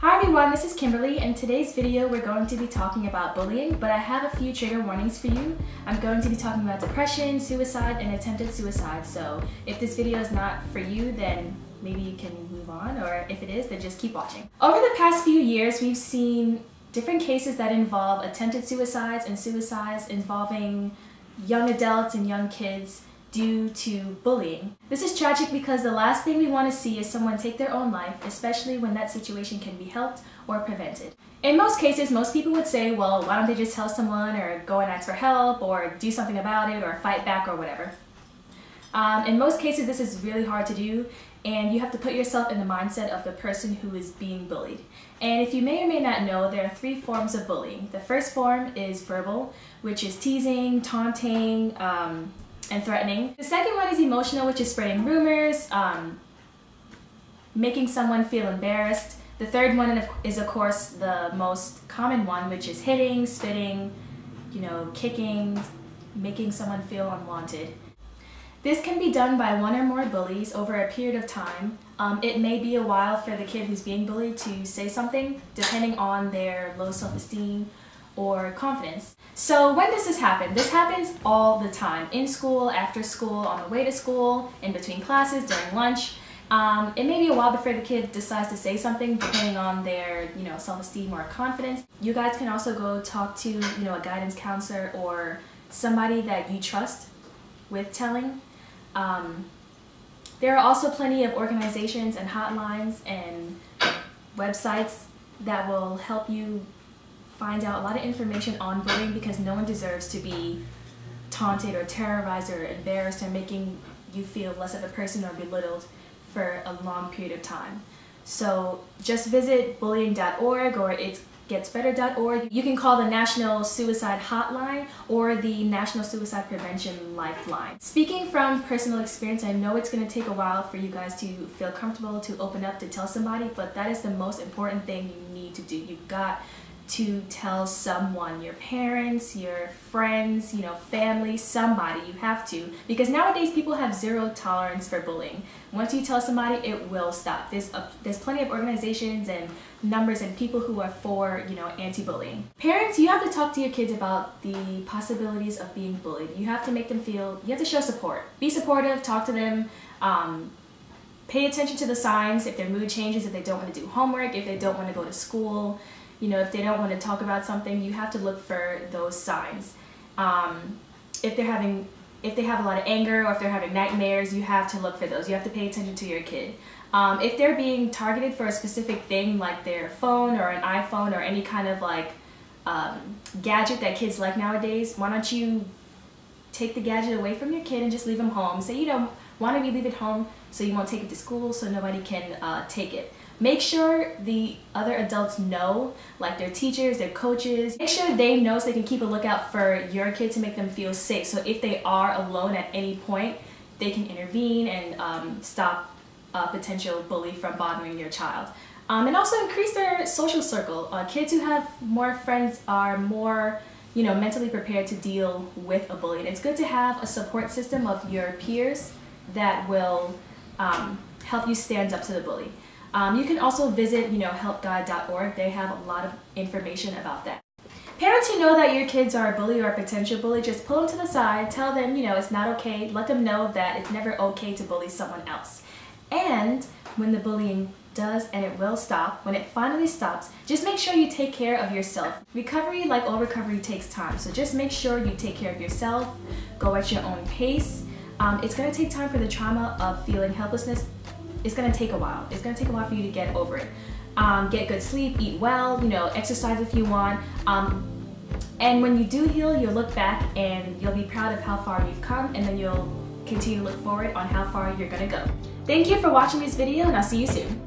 Hi everyone, this is Kimberly. In today's video we're going to be talking about bullying, but I have a few trigger warnings for you. I'm going to be talking about depression, suicide, and attempted suicide, so if this video is not for you, then maybe you can move on, or if it is, then just keep watching. Over the past few years, we've seen different cases that involve attempted suicides and suicides involving young adults and young kids due to bullying. This is tragic because the last thing we want to see is someone take their own life, especially when that situation can be helped or prevented. In most cases, most people would say, well, why don't they just tell someone or go and ask for help or do something about it or fight back or whatever. In most cases, this is really hard to do, and you have to put yourself in the mindset of the person who is being bullied. And if you may or may not know, there are 3 forms of bullying. The first form is verbal, which is teasing, taunting, and threatening. The second one is emotional, which is spreading rumors, making someone feel embarrassed. The third one is of course the most common one, which is hitting, spitting, kicking, making someone feel unwanted. This can be done by one or more bullies over a period of time. It may be a while for the kid who's being bullied to say something, depending on their low self-esteem or confidence. So when does this happen? This happens all the time. In school, after school, on the way to school, in between classes, during lunch. It may be a while before the kid decides to say something, depending on their self-esteem or confidence. You guys can also go talk to a guidance counselor or somebody that you trust with telling. There are also plenty of organizations and hotlines and websites that will help you find out a lot of information on bullying, because no one deserves to be taunted or terrorized or embarrassed or making you feel less of a person or belittled for a long period of time. So just visit bullying.org or itsgetsbetter.org. You can call the National Suicide Hotline or the National Suicide Prevention Lifeline. Speaking from personal experience, I know it's going to take a while for you guys to feel comfortable to open up to tell somebody, but that is the most important thing you need to do. You've got to tell someone, your parents, your friends, family, somebody. You have to, because nowadays people have zero tolerance for bullying. Once you tell somebody, it will stop. There's plenty of organizations and numbers and people who are for anti-bullying. Parents, you have to talk to your kids about the possibilities of being bullied. You have to make them feel, you have to show support. Be supportive, talk to them, pay attention to the signs, if their mood changes, if they don't want to do homework, if they don't want to go to school, if they don't want to talk about something, you have to look for those signs. If they have a lot of anger or if they're having nightmares, you have to look for those. You have to pay attention to your kid. If they're being targeted for a specific thing, like their phone or an iPhone or any kind of gadget that kids like nowadays, why don't you take the gadget away from your kid and just leave them home? Say, why don't you leave it home so you won't take it to school so nobody can take it. Make sure the other adults know, like their teachers, their coaches. Make sure they know so they can keep a lookout for your kid to make them feel safe. So if they are alone at any point, they can intervene and stop a potential bully from bothering your child. And also increase their social circle. Kids who have more friends are more mentally prepared to deal with a bully. And it's good to have a support system of your peers that will help you stand up to the bully. You can also visit, helpguide.org. They have a lot of information about that. Parents who know that your kids are a bully or a potential bully, just pull them to the side, tell them, it's not okay. Let them know that it's never okay to bully someone else. And when the bullying does, and it will stop, when it finally stops, just make sure you take care of yourself. Recovery, like all recovery, takes time. So just make sure you take care of yourself, go at your own pace. It's going to take time for the trauma of feeling helplessness. It's going to take a while. It's going to take a while for you to get over it. Get good sleep, eat well, exercise if you want. And when you do heal, you'll look back and you'll be proud of how far you've come, and then you'll continue to look forward on how far you're going to go. Thank you for watching this video, and I'll see you soon.